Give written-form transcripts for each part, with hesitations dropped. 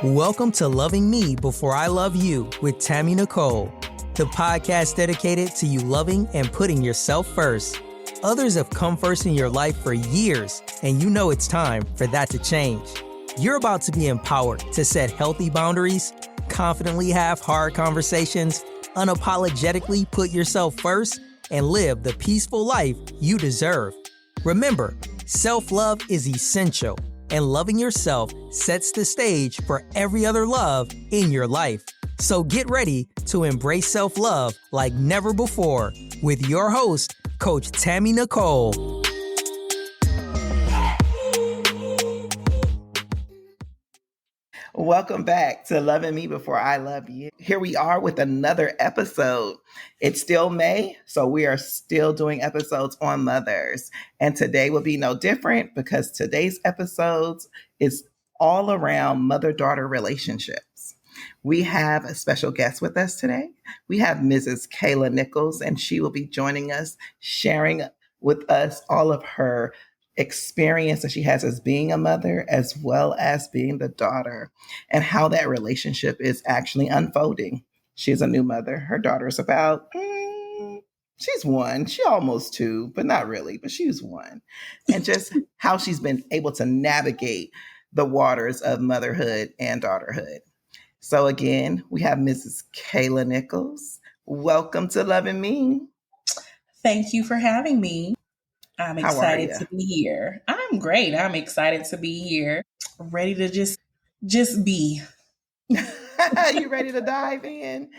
Welcome to Loving Me Before I Love You with Tammy Nicole, the podcast dedicated to you loving and putting yourself first. Others have come first in your life for years, and you know it's time for that to change. You're about to be empowered to set healthy boundaries, confidently have hard conversations, unapologetically put yourself first, and live the peaceful life you deserve. Remember, self-love is essential, and loving yourself sets the stage for every other love in your life. So get ready to embrace self-love like never before with your host, Coach Tammy Nicole. Welcome back to Loving Me Before I Love You. Here we are with another episode. It's still May, so we are still doing episodes on mothers. And today will be no different because today's episodes is all around mother-daughter relationships. We have a special guest with us today. We have Mrs. Kayla Nichols, and she will be joining us, sharing with us all of her experience that she has as being a mother as well as being the daughter and how that relationship is actually unfolding. She's a new mother. Her daughter's about, she's one. She almost two, but not really, but she's one. And just how she's been able to navigate the waters of motherhood and daughterhood. So again, we have Mrs. Kayla Nichols. Welcome to Loving Me. Thank you for having me. I'm How are excited you? to be here. I'm great. I'm excited to be here. Ready to just be. You ready to dive in?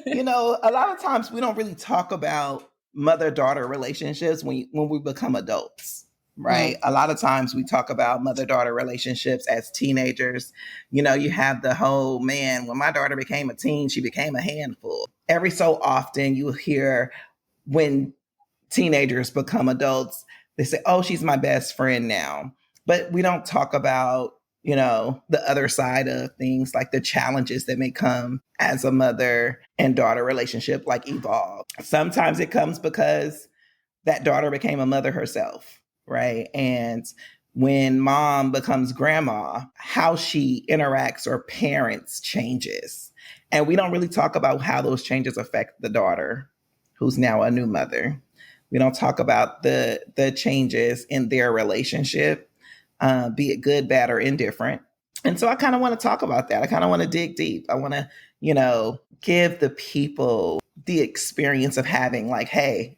You know, a lot of times we don't really talk about mother-daughter relationships when we become adults, right? A lot of times we talk about mother-daughter relationships as teenagers. You know, you have the whole, man, when my daughter became a teen, she became a handful. Every so often you hear when teenagers become adults, they say, oh, she's my best friend now. But we don't talk about, you know, the other side of things, like the challenges that may come as a mother and daughter relationship like evolve. Sometimes it comes because that daughter became a mother herself, right? And when mom becomes grandma, how she interacts or parents changes. And we don't really talk about how those changes affect the daughter who's now a new mother. We don't talk about the changes in their relationship, be it good, bad, or indifferent. And so I kind of want to talk about that. I kind of want to dig deep. I want to, you know, give the people the experience of having like, hey,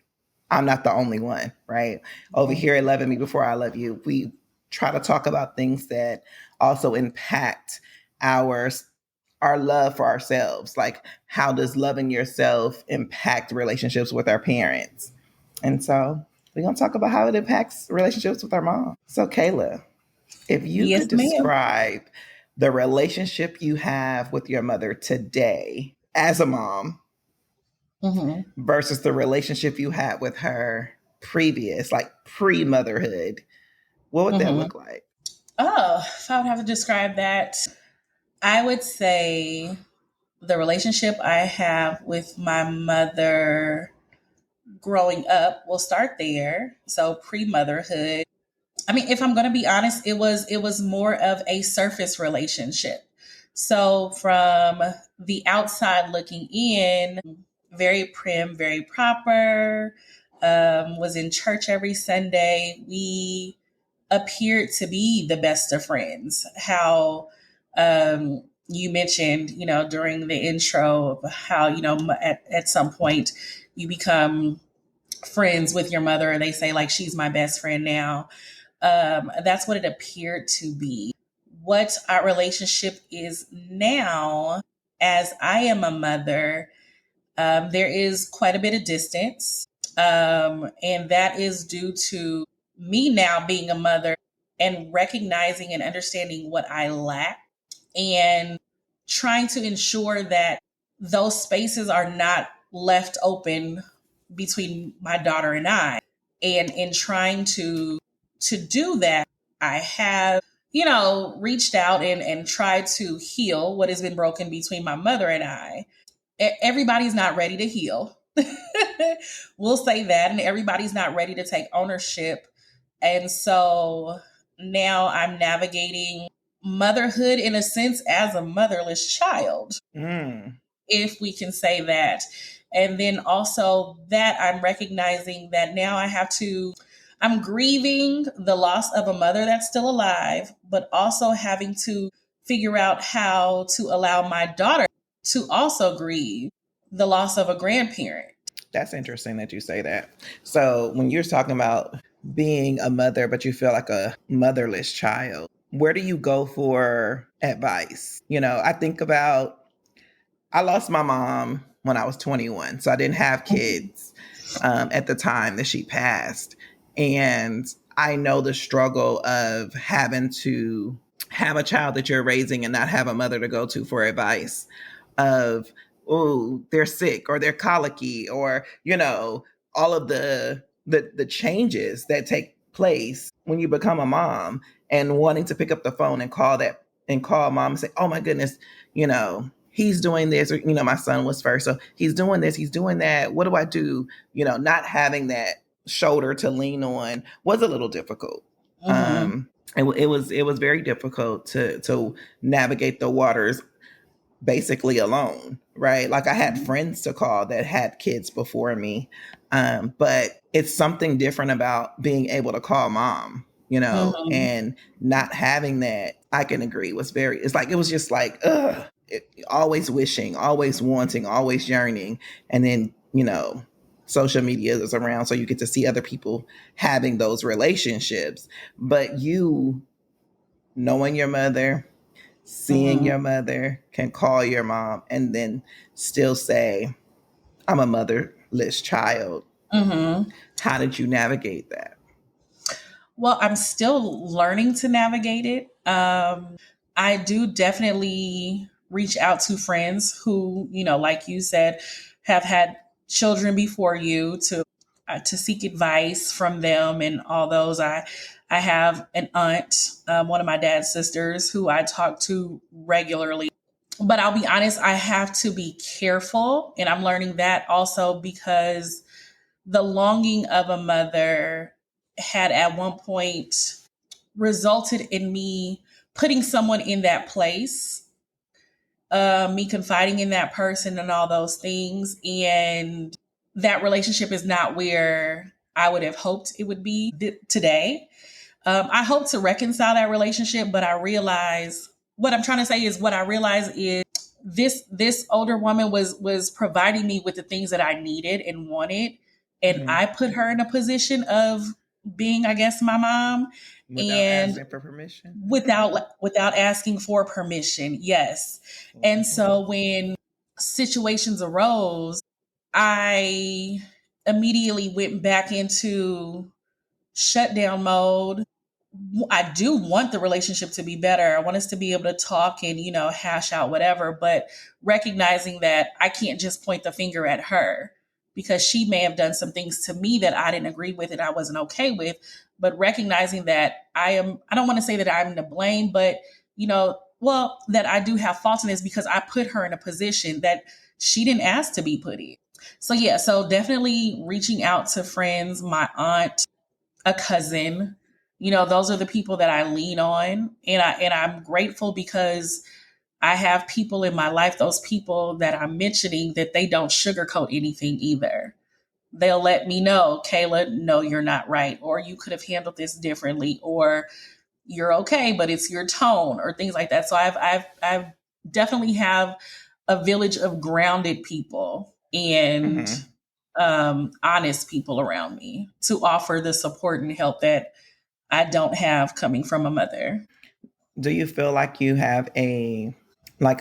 I'm not the only one, right? Over here at Loving Me Before I Love You, we try to talk about things that also impact our love for ourselves. Like, how does loving yourself impact relationships with our parents? And so we're going to talk about how it impacts relationships with our mom. So Kayla, if you Yes, could ma'am. describe the relationship you have with your mother today as a mom versus the relationship you had with her previous, like pre-motherhood, what would that look like? Oh, if I would have to describe that, I would say the relationship I have with my mother growing up, we'll start there. So pre-motherhood. I mean, if I'm going to be honest, it was more of a surface relationship. So from the outside looking in, very prim, very proper, was in church every Sunday. We appeared to be the best of friends. How you mentioned, during the intro of how, at some point you become friends with your mother and they say like, she's my best friend now. That's what it appeared to be. What our relationship is now, as I am a mother, there is quite a bit of distance. And that is due to me now being a mother and recognizing and understanding what I lack and trying to ensure that those spaces are not left open between my daughter and I. And in trying to do that, I have, reached out and tried to heal what has been broken between my mother and I. Everybody's not ready to heal. We'll say that. And everybody's not ready to take ownership. And so now I'm navigating motherhood in a sense as a motherless child, if we can say that. And then also that I'm recognizing that now I'm grieving the loss of a mother that's still alive, but also having to figure out how to allow my daughter to also grieve the loss of a grandparent. That's interesting that you say that. So when you're talking about being a mother, but you feel like a motherless child, where do you go for advice? I think about, I lost my mom when I was 21, so I didn't have kids at the time that she passed. And I know the struggle of having to have a child that you're raising and not have a mother to go to for advice of, oh, they're sick or they're colicky, or, all of the changes that take place when you become a mom, and wanting to pick up the phone and call mom and say, oh my goodness, he's doing this, or, my son was first, so he's doing this, he's doing that. What do I do? Not having that shoulder to lean on was a little difficult. It was very difficult to navigate the waters basically alone, right? Like, I had friends to call that had kids before me, but it's something different about being able to call mom, and not having that. I can agree, it was just like, always wishing, always wanting, always yearning. And then, social media is around, so you get to see other people having those relationships. But you, knowing your mother, seeing your mother, can call your mom and then still say, I'm a motherless child. How did you navigate that? Well, I'm still learning to navigate it. I do definitely reach out to friends who, like you said, have had children before you to seek advice from them and all those. I have an aunt, one of my dad's sisters, who I talk to regularly. But I'll be honest, I have to be careful, and I'm learning that also because the longing of a mother had at one point resulted in me putting someone in that place, me confiding in that person and all those things. And that relationship is not where I would have hoped it would be today. I hope to reconcile that relationship, but I realize what I'm trying to say is what I realize is this older woman was providing me with the things that I needed and wanted. And I put her in a position of being, I guess, my mom. Without asking for permission? Without asking for permission, yes. And so when situations arose, I immediately went back into shutdown mode. I do want the relationship to be better. I want us to be able to talk and, hash out whatever, but recognizing that I can't just point the finger at her because she may have done some things to me that I didn't agree with and I wasn't okay with, but recognizing that I don't want to say that I'm to blame, but, that I do have fault in this because I put her in a position that she didn't ask to be put in. So yeah, so definitely reaching out to friends, my aunt, a cousin, those are the people that I lean on. And I'm grateful because I have people in my life, those people that I'm mentioning, that they don't sugarcoat anything either. They'll let me know, Kayla, no, you're not right. Or you could have handled this differently, or you're okay, but it's your tone, or things like that. So I've definitely have a village of grounded people and honest people around me to offer the support and help that I don't have coming from a mother. Do you feel like you have a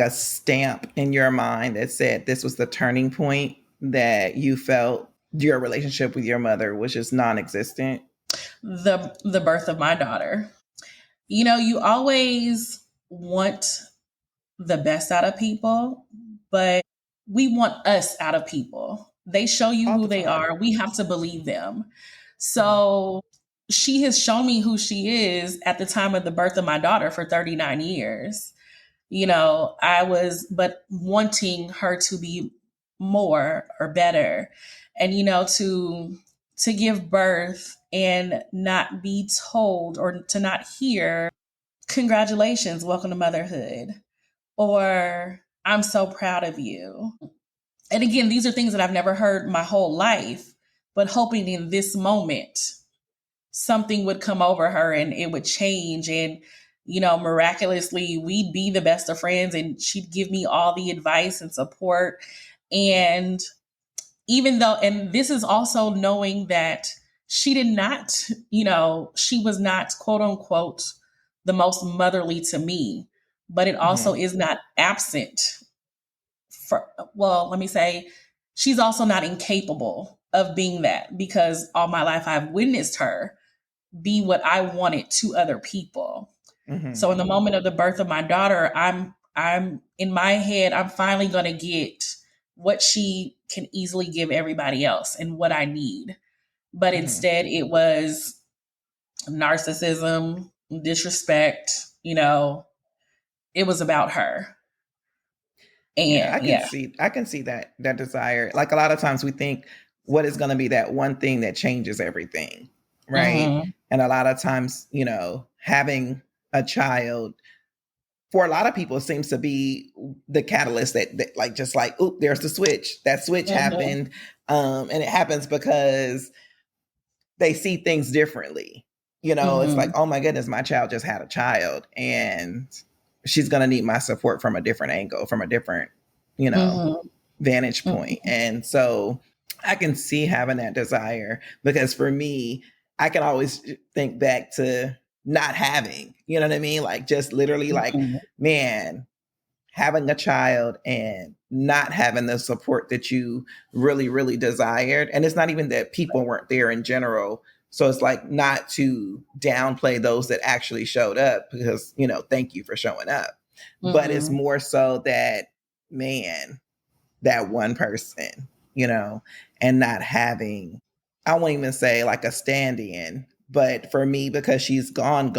stamp in your mind that said this was the turning point, that you felt your relationship with your mother was just non-existent? The birth of my daughter. You always want the best out of people, but we want us out of people. They show you who they are. We have to believe them. So she has shown me who she is at the time of the birth of my daughter for 39 years. I was but wanting her to be more or better. And, to give birth and not be told or to not hear, congratulations, welcome to motherhood, or I'm so proud of you. And again, these are things that I've never heard my whole life, but hoping in this moment, something would come over her and it would change. And, miraculously, we'd be the best of friends and she'd give me all the advice and support. And even though, and this is also knowing that she did not, she was not, quote unquote, the most motherly to me, but it also is not absent let me say, she's also not incapable of being that, because all my life I've witnessed her be what I wanted to other people. So in the moment of the birth of my daughter, I'm in my head, I'm finally going to get what she can easily give everybody else and what I need. But instead it was narcissism, disrespect, it was about her. And I can see that desire. Like a lot of times we think what is going to be that one thing that changes everything, right? And a lot of times, having a child for a lot of people seems to be the catalyst that like, just like, oh, there's the switch. That switch happened. And it happens because they see things differently. It's like, oh my goodness, my child just had a child and she's going to need my support from a different angle, from a different, vantage point. And so I can see having that desire, because for me, I can always think back to not having, you know what I mean? Like just literally like, man, having a child and not having the support that you really, really desired. And it's not even that people weren't there in general. So it's like not to downplay those that actually showed up, because, thank you for showing up. But it's more so that, man, that one person, and not having, I won't even say like a stand-in, but for me, because she's gone,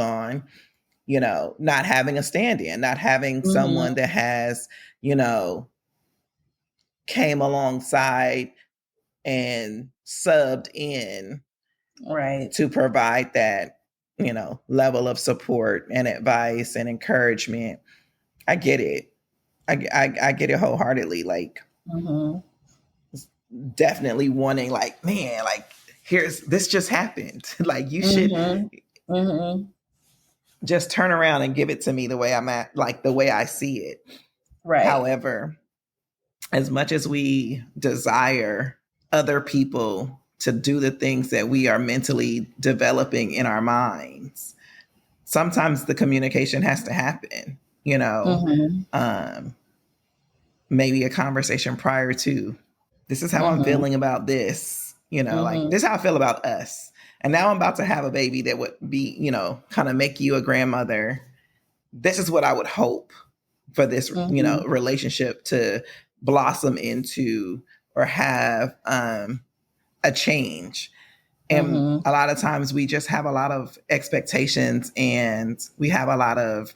not having a stand-in, not having someone that has, came alongside and subbed in, right, to provide that, level of support and advice and encouragement. I get it. I get it wholeheartedly. Like, definitely wanting, like, man, like, this just happened. Like, you should just turn around and give it to me the way I'm at, like the way I see it. Right. However, as much as we desire other people to do the things that we are mentally developing in our minds, sometimes the communication has to happen, maybe a conversation prior to, this is how I'm feeling about this, like, this is how I feel about us. And now I'm about to have a baby that would be, kind of make you a grandmother. This is what I would hope for this, relationship to blossom into, or have a change. And a lot of times we just have a lot of expectations, and we have a lot of,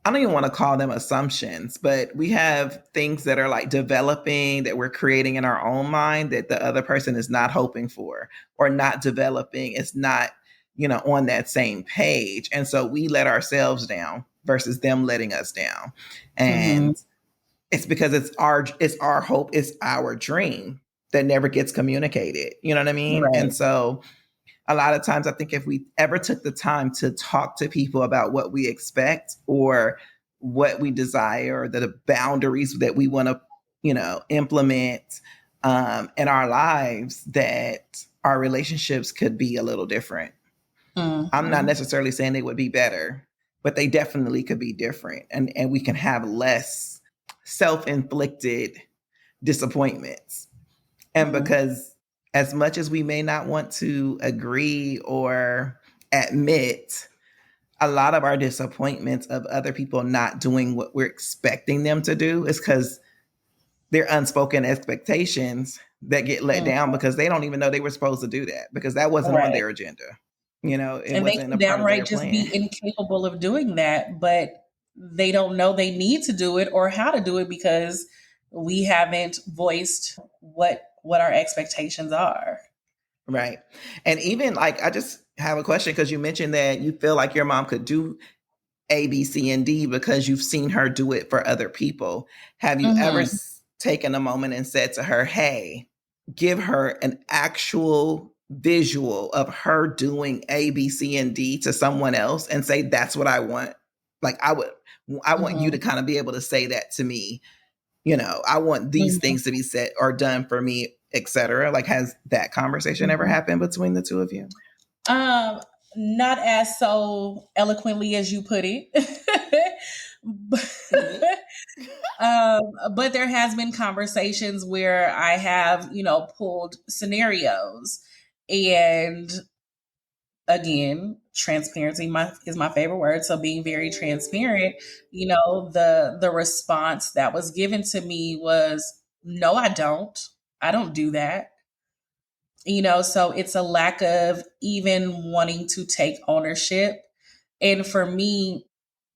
I don't even want to call them assumptions, but we have things that are like developing, that we're creating in our own mind, that the other person is not hoping for, or not developing. It's not, on that same page. And so we let ourselves down versus them letting us down. And it's because it's our hope, it's our dream that never gets communicated. You know what I mean? Right. And so a lot of times I think if we ever took the time to talk to people about what we expect, or what we desire, or the boundaries that we want to, implement in our lives, that our relationships could be a little different. I'm not necessarily saying they would be better, but they definitely could be different. And we can have less self-inflicted disappointments. And because as much as we may not want to agree or admit, a lot of our disappointments of other people not doing what we're expecting them to do is because they're unspoken expectations that get let down, because they don't even know they were supposed to do that, because that wasn't on their agenda. It and wasn't they can a part of their downright just plan. be incapable of doing that, but they don't know they need to do it or how to do it, because we haven't voiced what our expectations are. Right. And even like, I just have a question because you mentioned that you feel like your mom could do A, B, C, and D because you've seen her do it for other people. Have you ever Mm-hmm. taken a moment and said to her, hey, give her an actual visual of her doing A, B, C, and D to someone else and say, that's what I want? Like, I want you Mm-hmm. to kind of be able to say that to me. I want these Mm-hmm. things to be said or done for me, etc. Like, has that conversation ever Mm-hmm. happened between the two of you? Um, Not as so eloquently as you put it. but, See? but there has been conversations where I have, pulled scenarios, and again, transparency is my favorite word. So being very transparent, the response that was given to me was, no, I don't. I don't do that. So it's a lack of even wanting to take ownership. And for me,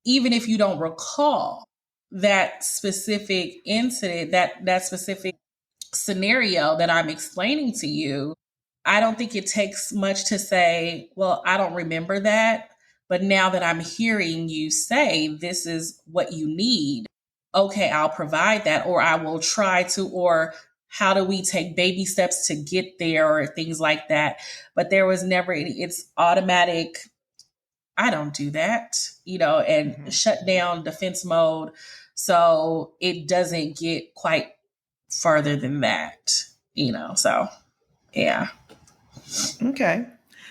even if you don't recall that specific incident, that specific scenario that I'm explaining to you, I don't think it takes much to say, well, I don't remember that. But now that I'm hearing you say this is what you need, okay, I'll provide that, or I will try to, or how do we take baby steps to get there, or things like that. But there was never it's automatic. I don't do that, and Mhm. shut down defense mode. So it doesn't get quite further than that, so yeah. Okay.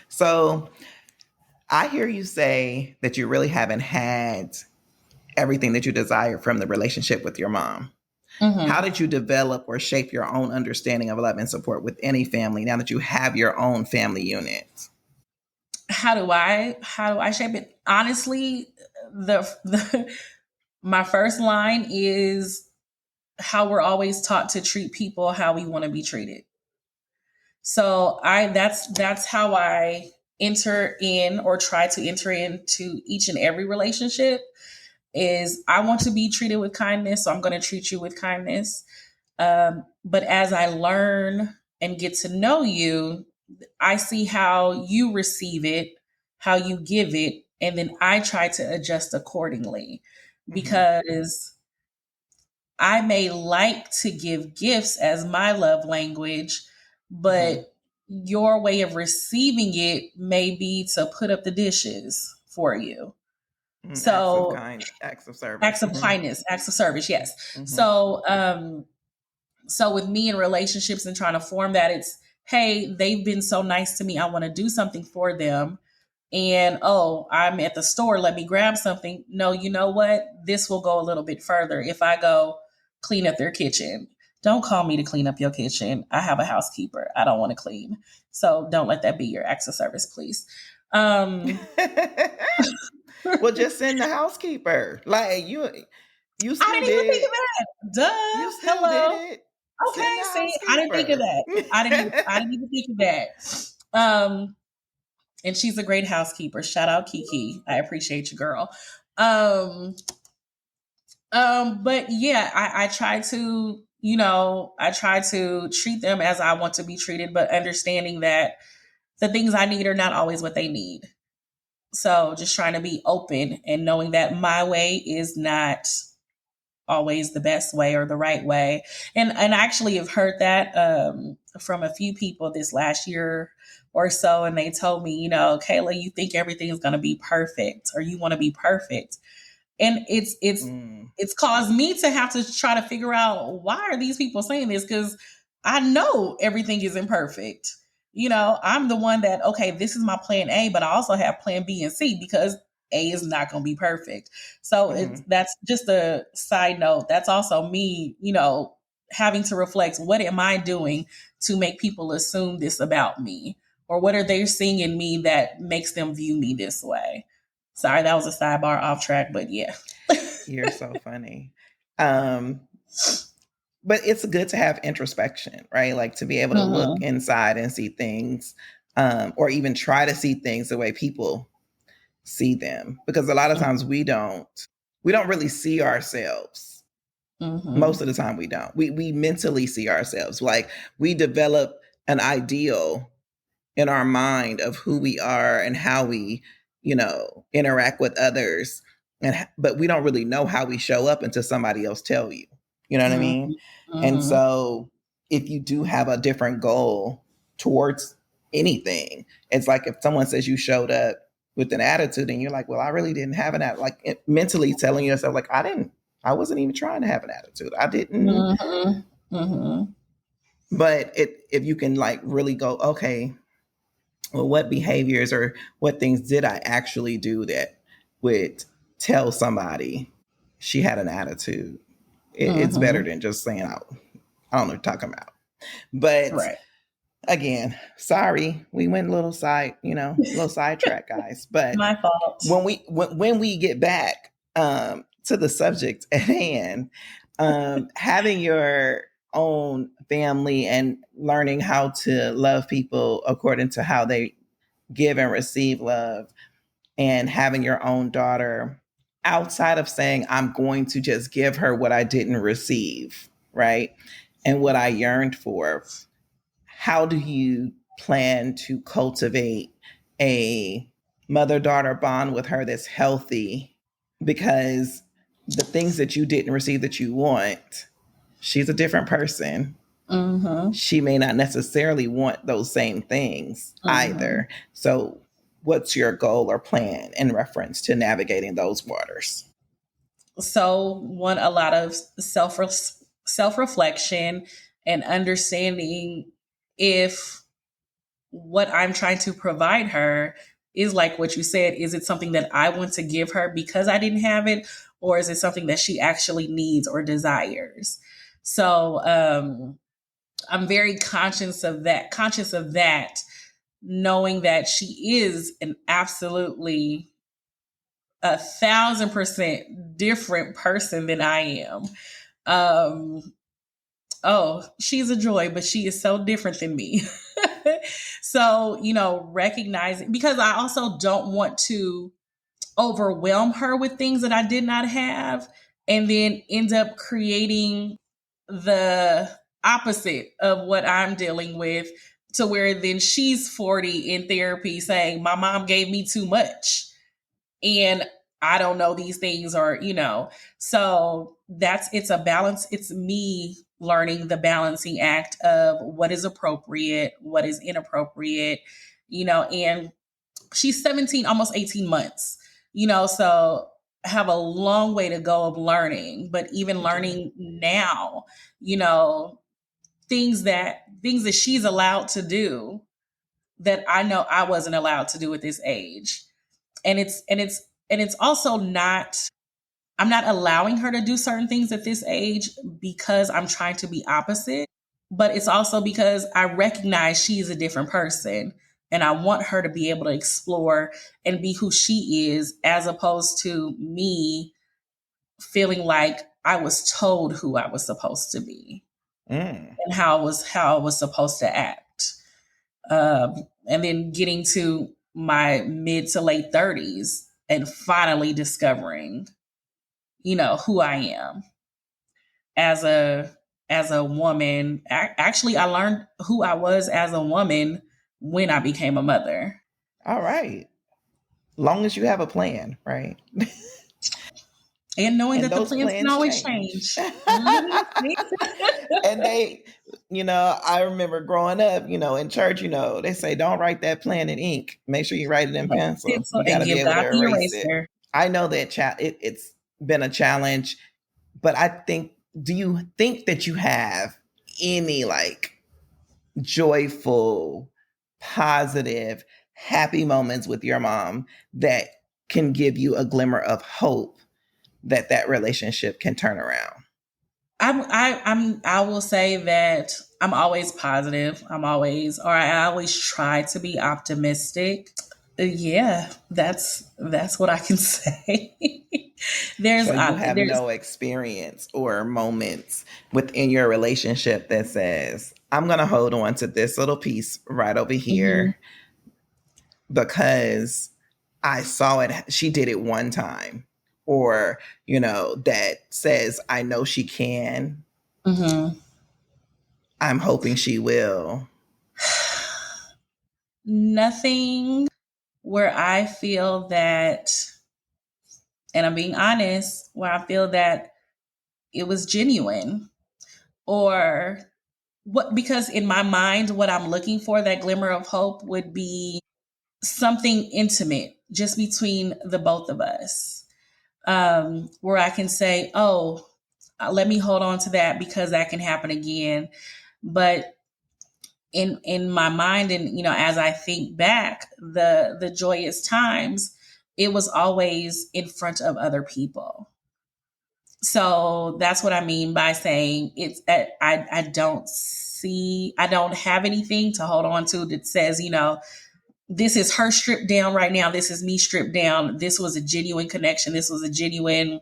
So I hear you say that you really haven't had everything that you desire from the relationship with your mom. How Hmm. did you develop or shape your own understanding of love and support with any family now that you have your own family unit? How do I shape it? Honestly, the my first line is how we're always taught to treat people how we want to be treated. So that's how I enter in, or try to enter into each and every relationship, is I want to be treated with kindness, so I'm going to treat you with kindness. But as I learn and get to know you, I see how you receive it, how you give it, and then I try to adjust accordingly, Mm-hmm. because I may like to give gifts as my love language, Mm-hmm. but your way of receiving it may be to put up the dishes for you. Acts of So kind, acts of service. acts of Mm-hmm. kindness, acts of service, yes. Mm-hmm. So with me in relationships and trying to form that, it's, hey, they've been so nice to me, I want to do something for them. And oh, I'm at the store, let me grab something. No, you know what? This will go a little bit further if I go clean up their kitchen. Don't call me to clean up your kitchen. I have a housekeeper. I don't want to clean. So don't let that be your acts of service, please. Um, Well, just send the housekeeper. Like you I still didn't even did think it. of that. Duh. You still did Hello. it. Okay. Send the See, I didn't think of housekeeper. that. I didn't even think of that. And she's a great housekeeper. Shout out Kiki. I appreciate you, girl. Um, but yeah, I try to, I try to treat them as I want to be treated, but understanding that the things I need are not always what they need. So just trying to be open and knowing that my way is not always the best way or the right way. And I actually have heard that from a few people this last year or so, and they told me, Kayla, you think everything is going to be perfect, or you want to be perfect, and Mm, it's caused me to have to try to figure out, why are these people saying this, because I know everything isn't perfect. I'm the one that, okay, this is my plan A, but I also have plan B and C, because A is not going to be perfect. So mhm. that's just a side note. That's also me, having to reflect, what am I doing to make people assume this about me, or what are they seeing in me that makes them view me this way? Sorry, that was a sidebar off track, but yeah. You're so funny. Um, but it's good to have introspection, right? Like to be able to look Mhm. inside and see things, or even try to see things the way people see them. Because a lot of times we don't really see ourselves. Most Mhm. of the time we don't. We mentally see ourselves. Like we develop an ideal in our mind of who we are and how we, interact with others. But we don't really know how we show up until somebody else tell you. You know what I mean? And Mm-hmm. so if you do have a different goal towards anything, it's like if someone says you showed up with an attitude and you're like, well, I really didn't have an attitude, like mentally telling yourself, like, I wasn't even trying to have an attitude. I didn't. Mm-hmm. Mm-hmm. But if you can like really go, okay, well, what behaviors or what things did I actually do that would tell somebody she had an attitude? It's better Mm-hmm. than just saying, I don't know what you're talking about. But Right. again, sorry, we went a little sidetrack, guys. But My fault. when we get back to the subject at hand, having your own family and learning how to love people according to how they give and receive love, and having your own daughter, outside of saying I'm going to just give her what I didn't receive, right? And what I yearned for, how do you plan to cultivate a mother-daughter bond with her that's healthy? Because the things that you didn't receive that you want, she's a different person. Mm-hmm. She may not necessarily want those same things Mm-hmm. either. So, what's your goal or plan in reference to navigating those waters? So, one, a lot of self reflection and understanding if what I'm trying to provide her is like what you said. Is it something that I want to give her because I didn't have it, or is it something that she actually needs or desires? So, I'm very conscious of that, knowing that she is an absolutely 1,000% different person than I am. Um, oh, she's a joy, but she is so different than me. So, recognizing, because I also don't want to overwhelm her with things that I did not have and then end up creating the opposite of what I'm dealing with, to where then she's 40 in therapy saying, my mom gave me too much and I don't know these things, or, so it's a balance. It's me learning the balancing act of what is appropriate, what is inappropriate, and she's 17, almost 18 months, so have a long way to go of learning, but even learning now, things that she's allowed to do that I know I wasn't allowed to do at this age. And it's also not, I'm not allowing her to do certain things at this age because I'm trying to be opposite, but it's also because I recognize she is a different person and I want her to be able to explore and be who she is, as opposed to me feeling like I was told who I was supposed to be Mm. and how I was supposed to act. And then getting to my mid to late 30s and finally discovering, who I am as a woman. Actually, I learned who I was as a woman when I became a mother. All right. Long as you have a plan, right? And knowing And that the those plans can plans always change. change. Mhm. And I remember growing up, in church, they say, don't write that plan in ink. Make sure you write it in pencil. Pencil You got and to be give able God to the erase it. eraser. I know that it's been a challenge, but do you think that you have any like joyful, positive, happy moments with your mom that can give you a glimmer of hope that relationship can turn around? I will say that I'm always positive. I always try to be optimistic. Yeah, that's what I can say. there's So you have there's no experience or moments within your relationship that says, I'm going to hold on to this little piece right over mhm, here because I saw it. She did it one time. Or, that says, I know she can. mhm. I'm hoping she will. Nothing where I feel that, and I'm being honest, where I feel that it was genuine or what, because in my mind, what I'm looking for, that glimmer of hope, would be something intimate just between the both of us, where I can say, oh, let me hold on to that because that can happen again. But in my mind, and as I think back, the joyous times, it was always in front of other people. So that's what I mean by saying it's I don't have anything to hold on to that says, this is her stripped down right now, this is me stripped down, this was a genuine connection, this was a genuine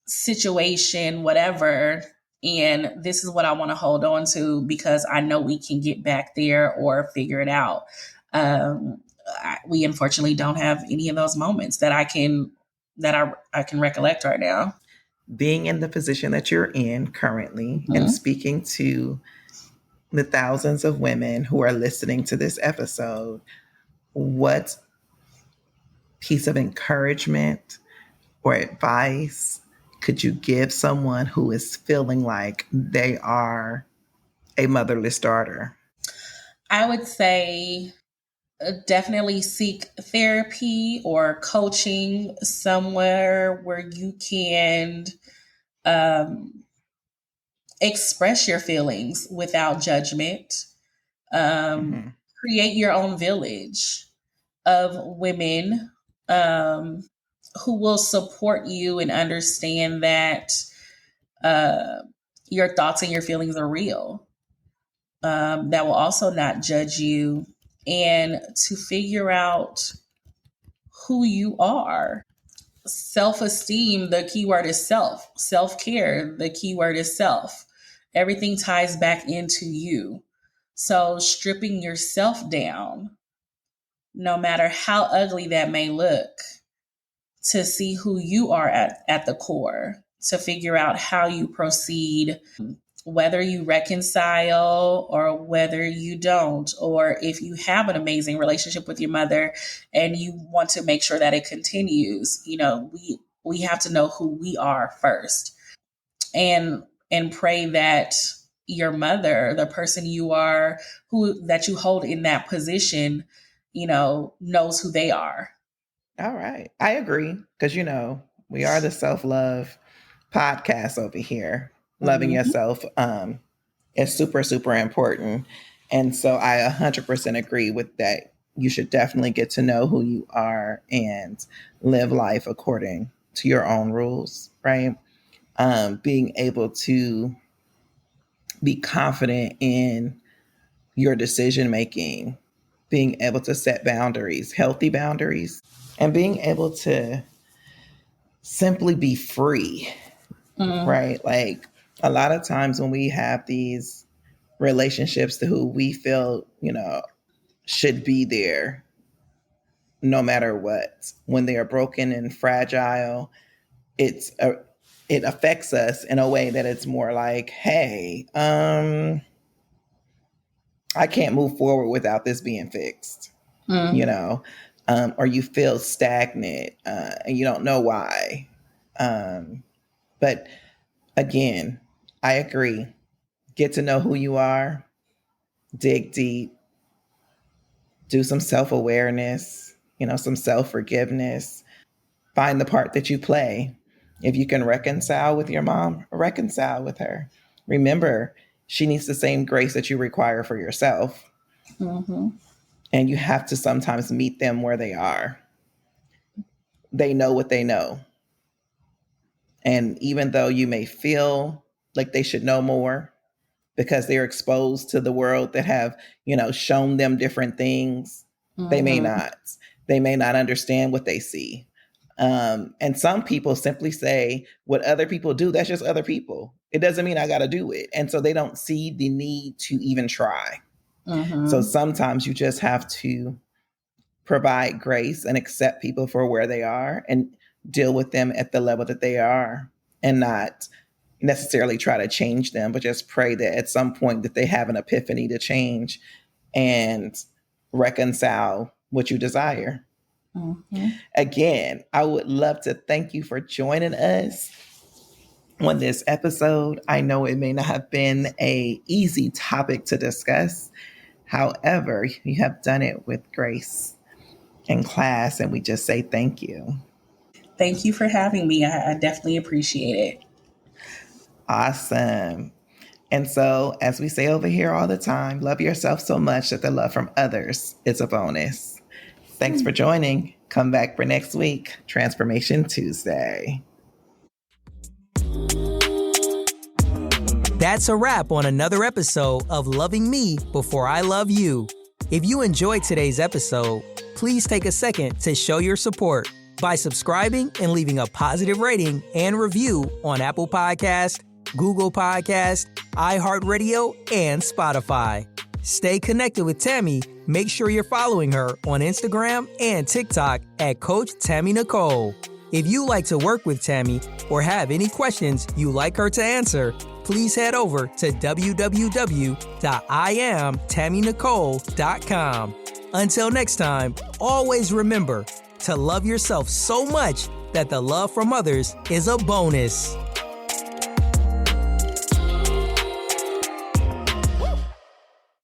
situation, whatever. And this is what I want to hold on to because I know we can get back there or figure it out. We unfortunately don't have any of those moments that I can recollect right now. Being in the position that you're in currently and speaking to the thousands of women who are listening to this episode, what piece of encouragement or advice could you give someone who is feeling like they are a motherless daughter? I would say definitely seek therapy or coaching somewhere where you can express your feelings without judgment. Create your own village of women who will support you and understand that your thoughts and your feelings are real. That will also not judge you, and to figure out who you are. Self-esteem, the key word is self. Self-care, the key word is self. Everything ties back into you. So stripping yourself down, no matter how ugly that may look, to see who you are at the core, to figure out how you proceed, whether you reconcile or whether you don't, or if you have an amazing relationship with your mother and you want to make sure that it continues. We have to know who we are first, and pray that your mother, the person you are, that you hold in that position, knows who they are. All right. I agree. Because, we are the self-love podcast over here. Loving yourself is super, super important. And so I 100% agree with that. You should definitely get to know who you are and live life according to your own rules, right? Being able to be confident in your decision making, being able to set boundaries, healthy boundaries, and being able to simply be free, right? Like a lot of times when we have these relationships to who we feel, should be there no matter what, when they are broken and fragile, it affects us in a way that it's more like, hey, I can't move forward without this being fixed, or you feel stagnant and you don't know why. But again, I agree. Get to know who you are, dig deep, do some self-awareness, some self-forgiveness, find the part that you play. If you can reconcile with your mom, reconcile with her. Remember, she needs the same grace that you require for yourself. And you have to sometimes meet them where they are. They know what they know. And even though you may feel like they should know more because they're exposed to the world that have, shown them different things, they may not. They may not understand what they see. And some people simply say what other people do, that's just other people. It doesn't mean I got to do it. And so they don't see the need to even try. So sometimes you just have to provide grace and accept people for where they are and deal with them at the level that they are, and not necessarily try to change them, but just pray that at some point that they have an epiphany to change and reconcile what you desire. Mm-hmm. Again, I would love to thank you for joining us on this episode. I know it may not have been an easy topic to discuss. However, you have done it with grace and class, and we just say thank you. Thank you for having me. I definitely appreciate it. Awesome. And so, as we say over here all the time, love yourself so much that the love from others is a bonus. Thanks for joining. Come back for next week, Transformation Tuesday. That's a wrap on another episode of Loving Me Before I Love You. If you enjoyed today's episode, please take a second to show your support by subscribing and leaving a positive rating and review on Apple Podcast, Google Podcast, iHeartRadio, and Spotify. Stay connected with Tammy. Make sure you're following her on Instagram and TikTok at Coach Tammy Nicole. If you like to work with Tammy or have any questions you'd like her to answer, please head over to www.IamTammyNicole.com. Until next time, always remember to love yourself so much that the love from others is a bonus.